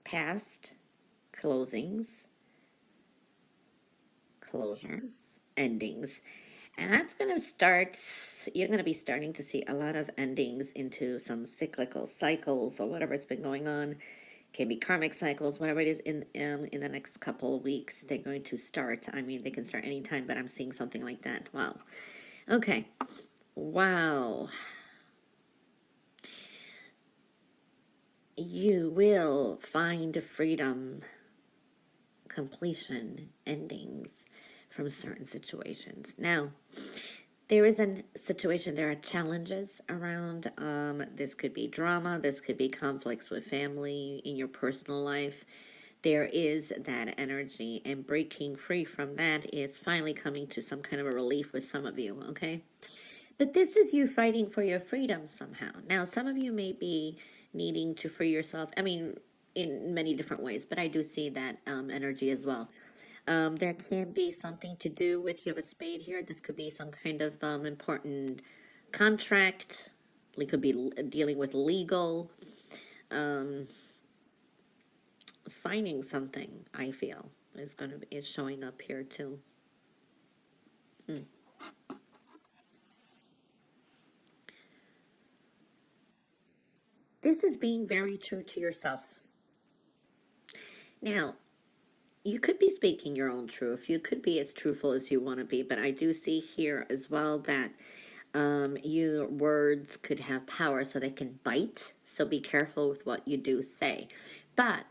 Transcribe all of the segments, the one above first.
past closings, closures, endings. And that's going to start, you're going to be starting to see a lot of endings into some cyclical cycles or whatever's been going on. Can be karmic cycles, whatever it is in the next couple of weeks. They're going to start. I mean, they can start anytime, but I'm seeing something like that. Wow. Okay. Wow. You will find freedom, completion, endings from certain situations. Now, there is a situation, there are challenges around. This could be drama, this could be conflicts with family, in your personal life. There is that energy, and breaking free from that is finally coming to some kind of a relief with some of you, okay? But this is you fighting for your freedom somehow. Now, some of you may be needing to free yourself. I mean, in many different ways, but I do see that energy as well. There can be something to do with, you have a spade here. This could be some kind of important contract. It could be dealing with legal, um, signing something. I feel is showing up here too. Hmm. This is being very true to yourself. Now, you could be speaking your own truth. You could be as truthful as you want to be, but I do see here as well that your words could have power, so they can bite. So be careful with what you do say. But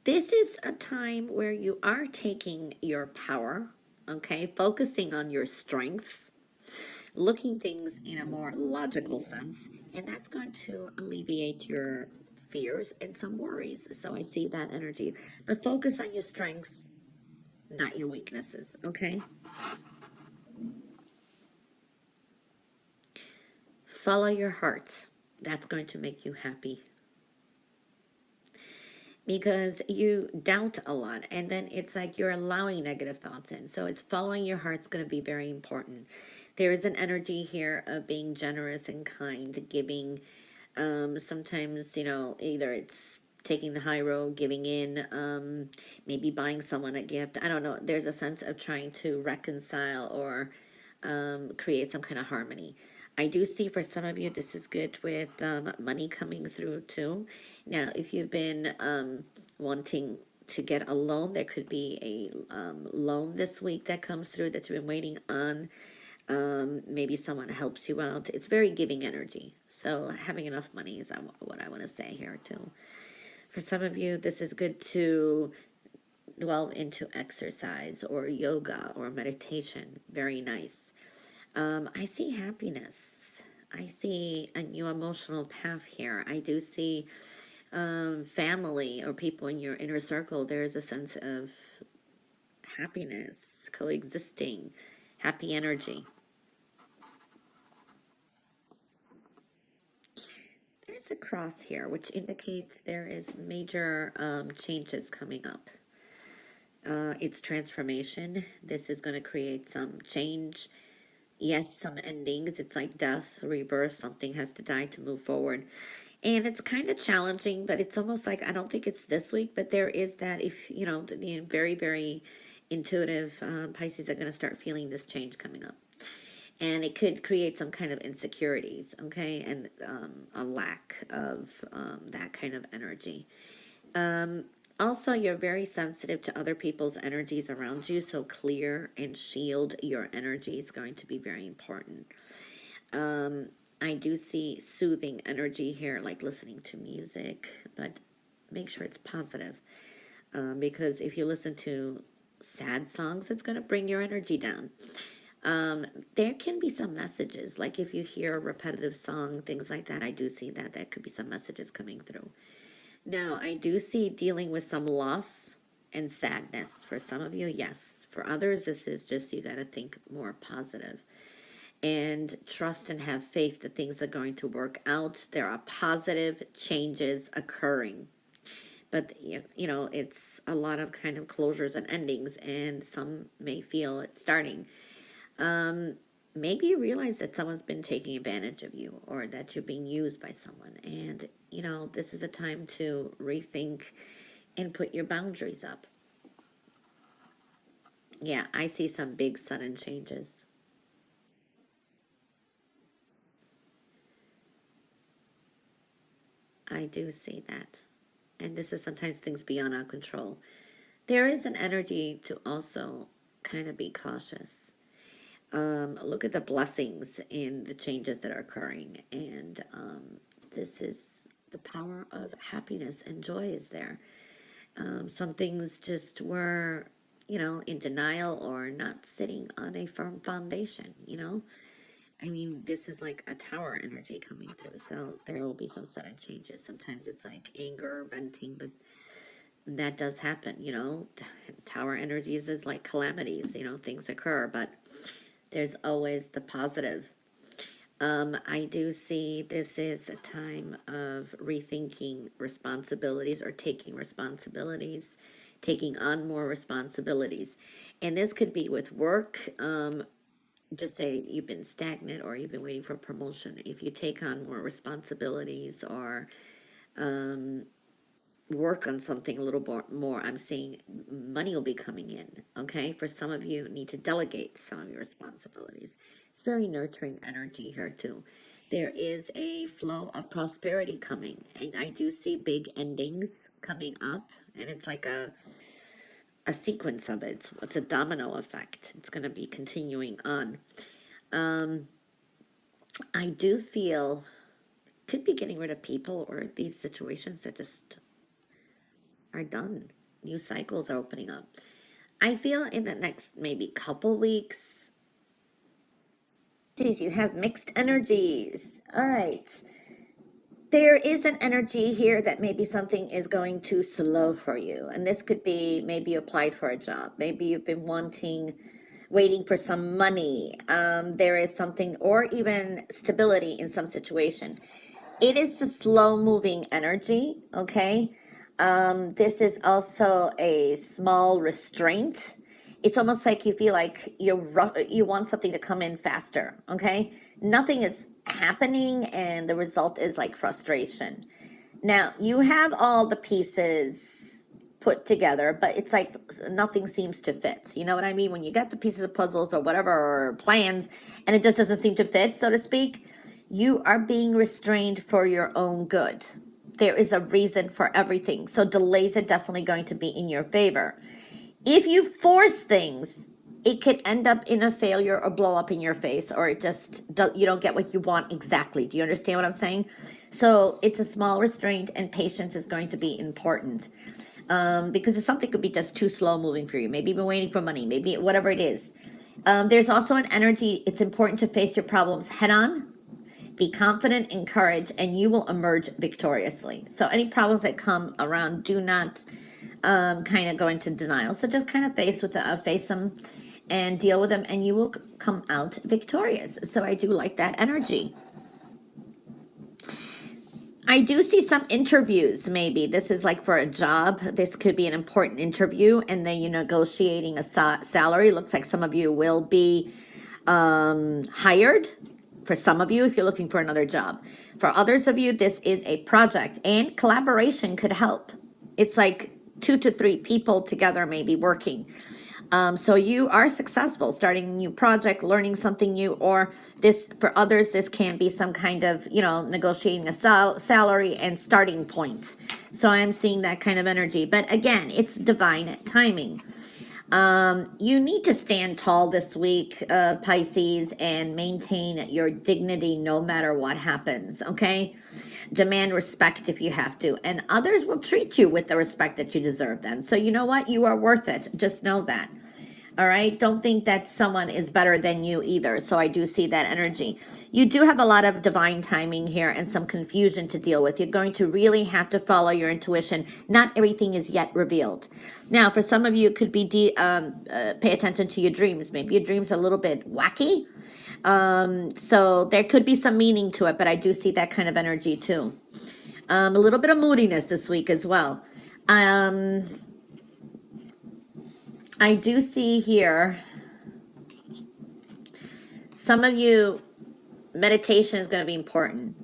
this is a time where you are taking your power, okay, focusing on your strengths, looking things in a more logical sense, and that's going to alleviate your fears and some worries. So I see that energy. But focus on your strengths, not your weaknesses, okay? Follow your heart. That's going to make you happy, because you doubt a lot, and then it's like you're allowing negative thoughts in. So it's following your heart's going to be very important. There is an energy here of being generous and kind, giving. Sometimes, either it's taking the high road, giving in, maybe buying someone a gift. I don't know. There's a sense of trying to reconcile or create some kind of harmony. I do see for some of you this is good with money coming through too. Now, if you've been wanting to get a loan, there could be a loan this week that comes through that you've been waiting on. Maybe someone helps you out. It's very giving energy. So having enough money is what I want to say here too. For some of you, this is good to dwell into exercise or yoga or meditation. Very nice. I see happiness. I see a new emotional path here. I do see family or people in your inner circle. There's a sense of happiness, coexisting, happy energy. There's a cross here, which indicates there is major changes coming up. It's transformation. This is going to create some change. Yes, some endings. It's like death, rebirth. Something has to die to move forward. And it's kind of challenging, but it's almost like, I don't think it's this week, but there is that, if, the very, very intuitive Pisces are going to start feeling this change coming up. And it could create some kind of insecurities, okay, and a lack of that kind of energy. Also, you're very sensitive to other people's energies around you, so clear and shield your energy is going to be very important. I do see soothing energy here, like listening to music, but make sure it's positive, because if you listen to sad songs, it's going to bring your energy down. There can be some messages, like if you hear a repetitive song, things like that, I do see that could be some messages coming through. Now, I do see dealing with some loss and sadness. For some of you, yes. For others, this is just, you got to think more positive and trust and have faith that things are going to work out. There are positive changes occurring. But, it's a lot of kind of closures and endings, and some may feel it starting. Maybe you realize that someone's been taking advantage of you, or that you're being used by someone. And, this is a time to rethink and put your boundaries up. Yeah, I see some big sudden changes. I do see that. And this is sometimes things beyond our control. There is an energy to also kind of be cautious. Look at the blessings and the changes that are occurring. And this is the power of happiness and joy is there. Some things just were, in denial or not sitting on a firm foundation. I mean, this is like a tower energy coming through. So there will be some sudden changes. Sometimes it's like anger, venting, but that does happen. Tower energies is like calamities, things occur, but there's always the positive. I do see this is a time of rethinking responsibilities or taking responsibilities, taking on more responsibilities. And this could be with work. Just say you've been stagnant or you've been waiting for promotion. If you take on more responsibilities or work on something a little more, I'm seeing money will be coming in. Okay, for some of you need to delegate some of your responsibilities. It's very nurturing energy here too. There is a flow of prosperity coming, and I do see big endings coming up, and it's like a sequence of it. It's a domino effect. It's going to be continuing on. I do feel could be getting rid of people or these situations that just are done. New cycles are opening up. I feel in the next maybe couple weeks, you have mixed energies. All right. There is an energy here that maybe something is going too slow for you. And this could be maybe you applied for a job. Maybe you've been waiting for some money. There is something, or even stability in some situation. It is a slow moving energy, okay? This is also a small restraint. It's almost like you feel like you want something to come in faster, okay? Nothing is happening and the result is like frustration. Now, you have all the pieces put together, but it's like nothing seems to fit. You know what I mean? When you get the pieces of puzzles or whatever, or plans, and it just doesn't seem to fit, so to speak, you are being restrained for your own good. There is a reason for everything. So delays are definitely going to be in your favor. If you force things, it could end up in a failure or blow up in your face, or you don't get what you want exactly. Do you understand what I'm saying? So it's a small restraint, and patience is going to be important. Because something could be just too slow moving for you. Maybe you've been waiting for money, maybe whatever it is. There's also an energy, it's important to face your problems head on, be confident, encourage, and you will emerge victoriously. So any problems that come around, do not kind of go into denial. So just kind of face them and deal with them, and you will come out victorious. So I do like that energy. I do see some interviews, maybe. This is like for a job. This could be an important interview, and then you're negotiating a salary. Looks like some of you will be hired. For some of you, if you're looking for another job. For others of you, this is a project, and collaboration could help. It's like 2 to 3 people together maybe working. So you are successful starting a new project, learning something new, or this for others, this can be some kind of, negotiating a salary and starting points. So I'm seeing that kind of energy. But again, it's divine timing. You need to stand tall this week, Pisces, and maintain your dignity no matter what happens, okay? Demand respect if you have to, and others will treat you with the respect that you deserve then. So you know what? You are worth it. Just know that. All right? Don't think that someone is better than you either. So I do see that energy. You do have a lot of divine timing here and some confusion to deal with. You're going to really have to follow your intuition. Not everything is yet revealed. Now, for some of you, it could be pay attention to your dreams. Maybe your dreams are a little bit wacky. So there could be some meaning to it, but I do see that kind of energy too. A little bit of moodiness this week as well. I do see here, some of you, meditation is going to be important.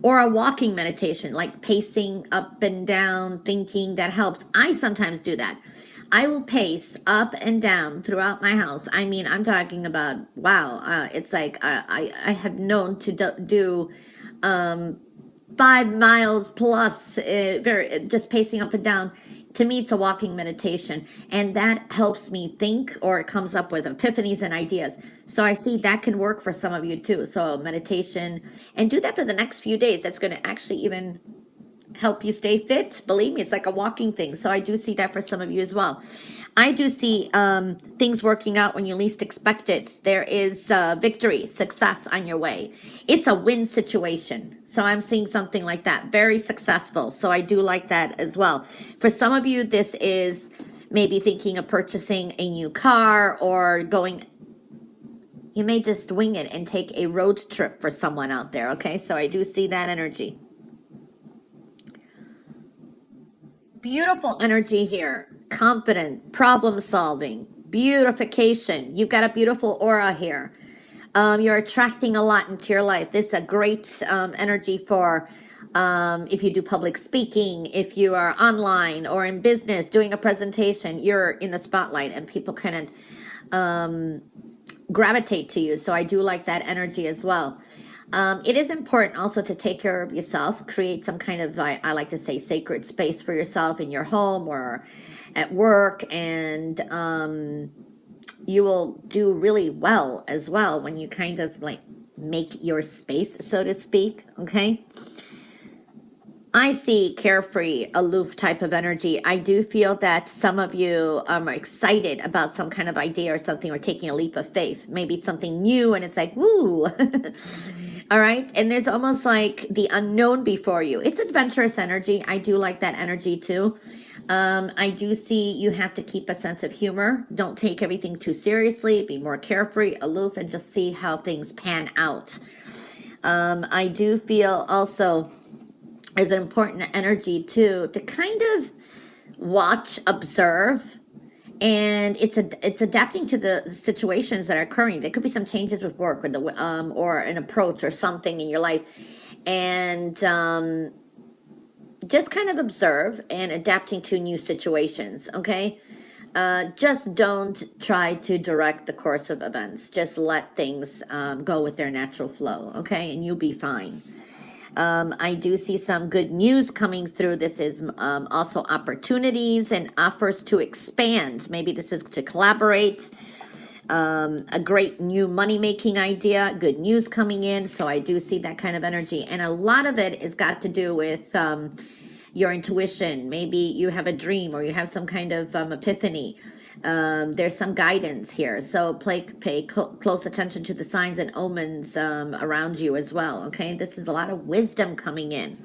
or a walking meditation, like pacing up and down, thinking, that helps. I sometimes do that. I will pace up and down throughout my house. I mean, I'm talking about, wow, it's like I have known to do 5 miles plus, just pacing up and down. To me, it's a walking meditation, and that helps me think, or it comes up with epiphanies and ideas. So I see that can work for some of you too. So meditation, and do that for the next few days. That's going to actually even help you stay fit. Believe me, it's like a walking thing. So I do see that for some of you as well. I do see things working out when you least expect it. There is victory, success on your way. It's a win situation. So I'm seeing something like that, very successful. So I do like that as well. For some of you, this is maybe thinking of purchasing a new car, or going, you may just wing it and take a road trip for someone out there. Okay, so I do see that energy. Beautiful energy here. Confident, problem solving, beautification. You've got a beautiful aura here. You're attracting a lot into your life. This is a great energy for if you do public speaking, if you are online or in business doing a presentation, you're in the spotlight and people kind of gravitate to you. So I do like that energy as well. It is important also to take care of yourself, create some kind of, I like to say, sacred space for yourself in your home or at work, and you will do really well as well when you kind of like make your space, so to speak. Okay, I see carefree, aloof type of energy. I do feel that some of you are excited about some kind of idea or something, or taking a leap of faith. Maybe it's something new and it's like, woo. All right. And there's almost like the unknown before you. It's adventurous energy. I do like that energy too. I do see you have to keep a sense of humor. Don't take everything too seriously. Be more carefree, aloof, and just see how things pan out. I do feel also there's an important energy too, to kind of watch, observe, and it's adapting to the situations that are occurring. There could be some changes with work, or the or an approach or something in your life, and just kind of observe and adapting to new situations. Okay, just don't try to direct the course of events. Just let things go with their natural flow. Okay, and you'll be fine. I do see some good news coming through. This is also opportunities and offers to expand. Maybe this is to collaborate. A great new money-making idea, good news coming in. So I do see that kind of energy. And a lot of it has got to do with your intuition. Maybe you have a dream, or you have some kind of epiphany. There's some guidance here, so pay close attention to the signs and omens around you as well. Okay, this is a lot of wisdom coming in.